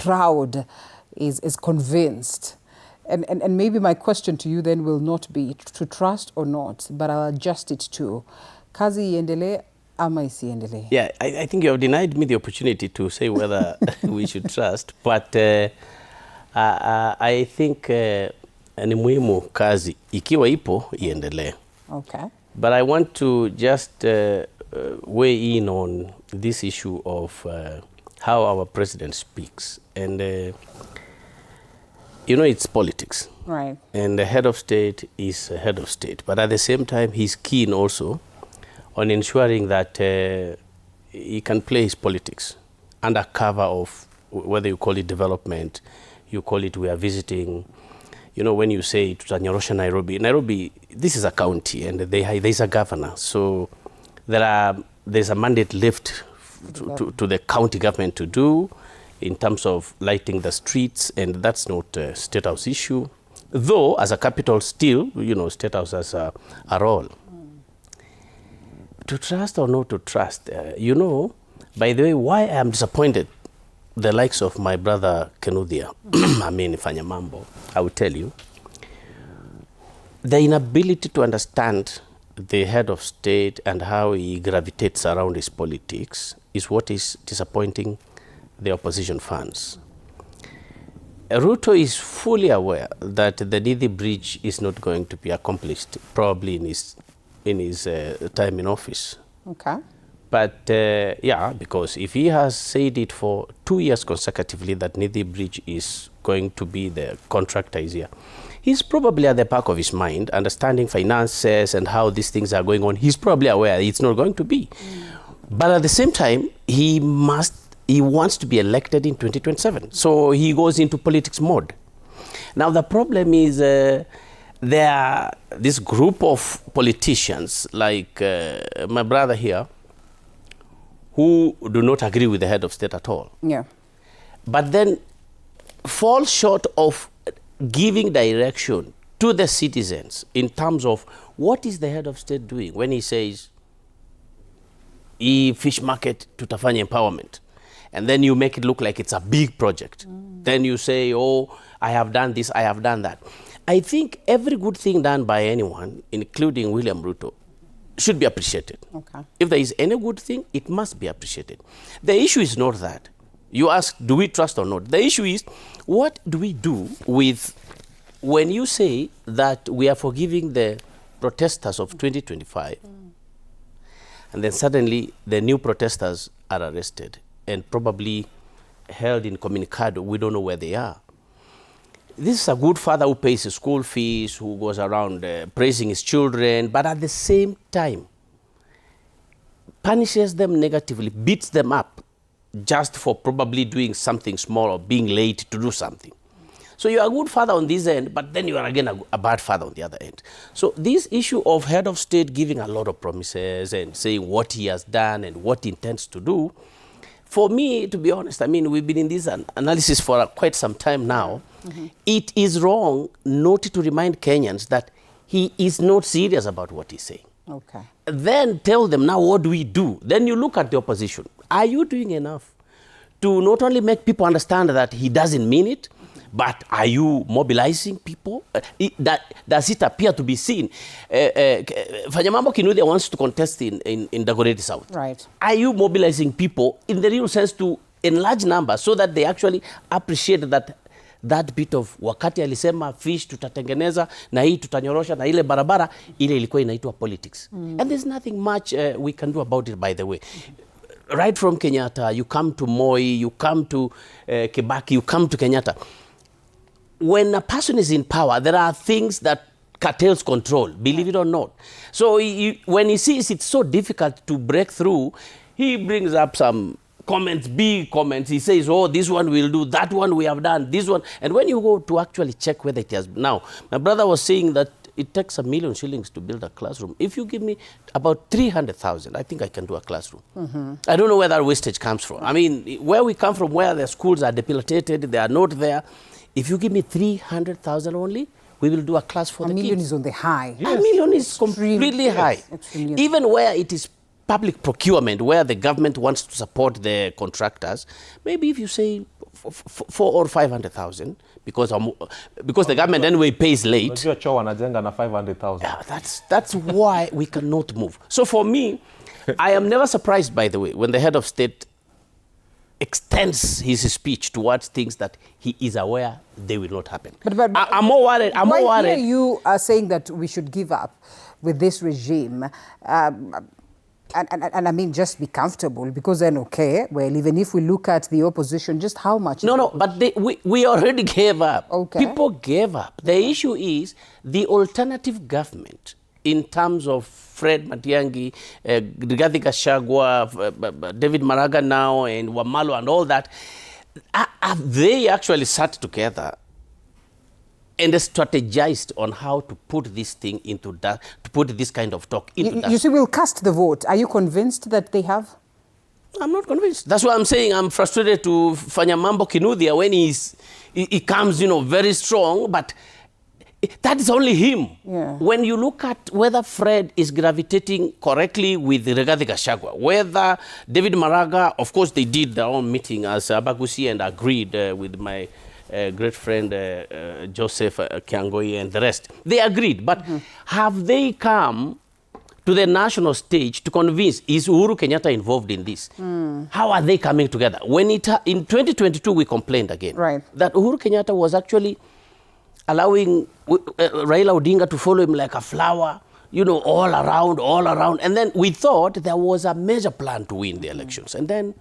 proud, is convinced. And maybe my question to you then will not be to trust or not, but I'll adjust it to kazi iendelee ama isiendelee. Yeah, I think you have denied me the opportunity to say whether we should trust, but I think ni muhimu kazi ikiwa ipo iendelee. Okay. But I want to just weigh in on this issue of how our president speaks. And you know, it's politics. Right. And the head of state is a head of state. But at the same time, he's keen also on ensuring that he can play his politics under cover of whether you call it development, you call it we are visiting. You know, when you say tutanyorosha Nairobi, this is a county and there's a governor. So there's a mandate left to the county government to do in terms of lighting the streets, and that's not a State House issue. Though, as a capital still, you know, State House has a role. To trust or not to trust, you know, by the way, why I am disappointed, the likes of my brother Kenuthia, I mean, Fanya Mambo, I will tell you, the inability to understand the head of state and how he gravitates around his politics is what is disappointing the opposition fans. Ruto is fully aware that the Nithi Bridge is not going to be accomplished probably in his time in office. Okay. But yeah, because if he has said it for 2 years consecutively that Nithi Bridge is going to be the contractor is here, he's probably at the back of his mind, understanding finances and how these things are going on. He's probably aware it's not going to be. But at the same time, he wants to be elected in 2027. So he goes into politics mode. Now the problem is there are this group of politicians like my brother here who do not agree with the head of state at all. Yeah. But then fall short of giving direction to the citizens in terms of what is the head of state doing when he says, fish market tutafanya empowerment. And then you make it look like it's a big project. Then you say, oh, I have done this, I have done that. I think every good thing done by anyone, including William Ruto, should be appreciated. Okay. If there is any good thing, it must be appreciated. The issue is not that. You ask, do we trust or not? The issue is, what do we do with when you say that we are forgiving the protesters of 2025, and then suddenly the new protesters are arrested and probably held incommunicado, we don't know where they are. This is a good father who pays his school fees, who goes around praising his children, but at the same time punishes them negatively, beats them up just for probably doing something small or being late to do something. So you are a good father on this end, but then you are again a bad father on the other end. So this issue of head of state giving a lot of promises and saying what he has done and what he intends to do, for me, to be honest, I mean, we've been in this analysis for quite some time now. It is wrong not to remind Kenyans that he is not serious about what he's saying. Okay. Then tell them, now what do we do? Then you look at the opposition. Are you doing enough to not only make people understand that he doesn't mean it, but are you mobilizing people? Does it appear to be seen? Fanyamambo Kinuthia wants to contest in Dagoretti South. Right. Are you mobilizing people in the real sense to enlarge numbers so that they actually appreciate that bit of wakati alisema fish tutatengeneza na hii tutanyorosha na ile barabara ile ilikuwa inaitwa politics. And there's nothing much we can do about it, by the way. Right from Kenyatta, you come to Moi, you come to Kibaki, you come to Kenyatta. When a person is in power, there are things that cartels control, believe it or not. So when he sees it's so difficult to break through, he brings up some comments, big comments. He says, oh, this one we'll do, that one we have done, this one. And when you go to actually check whether it has... Now, my brother was saying that it takes $1 million shillings to build a classroom. If you give me about 300,000, I think I can do a classroom. I don't know where that wastage comes from. I mean, where we come from, where the schools are debilitated, they are not there. If you give me 300,000 only, we will do a class for the kids. $1 million is on the high. Yes. $1 million is completely high. Extremely. Even where it is public procurement, where the government wants to support the contractors, maybe if you say 4 or 500,000 because the government anyway pays late. Unajua choo wanajenga na 500,000. Yeah, that's why we cannot move. So for me, I am never surprised, by the way, when the head of state extends his speech towards things that he is aware they will not happen. But I'm more worried. I'm more worried. Here you are saying that we should give up with this regime. And I mean, just be comfortable, because then, okay, well, even if we look at the opposition, just how much? No, but we already gave up. Okay. People gave up. The issue is the alternative government in terms of Fred Matiang'i, Rigathi Gachagua, David Maraga now, and Wamalo and all that. Have they actually sat together and strategized on how to put this thing into that, to put this kind of talk into that? You see, we'll cast the vote. Are you convinced that they have? I'm not convinced. That's why I'm saying I'm frustrated to Fanya Mambo Kinuthia when he comes, very strong, but that is only him. Yeah. When you look at whether Fred is gravitating correctly with Rigathi Gachagua, whether David Maraga, of course they did their own meeting as Abagusi and agreed with my great friend Joseph Kiangoi and the rest. They agreed, but have they come to the national stage to convince, is Uhuru Kenyatta involved in this? How are they coming together? When in 2022 we complained again, right, that Uhuru Kenyatta was actually allowing Raila Odinga to follow him like a flower, all around. And then we thought there was a major plan to win the elections. And then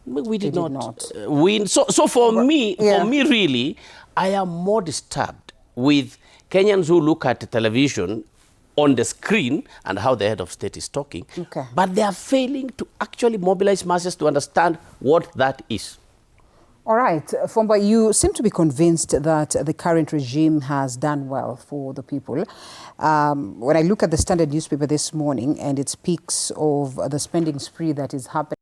we did not win. So for me, really, I am more disturbed with Kenyans who look at television on the screen and how the head of state is talking. Okay. But they are failing to actually mobilize masses to understand what that is. All right, Fomba, you seem to be convinced that the current regime has done well for the people. When I look at the Standard newspaper this morning, and it speaks of the spending spree that is happening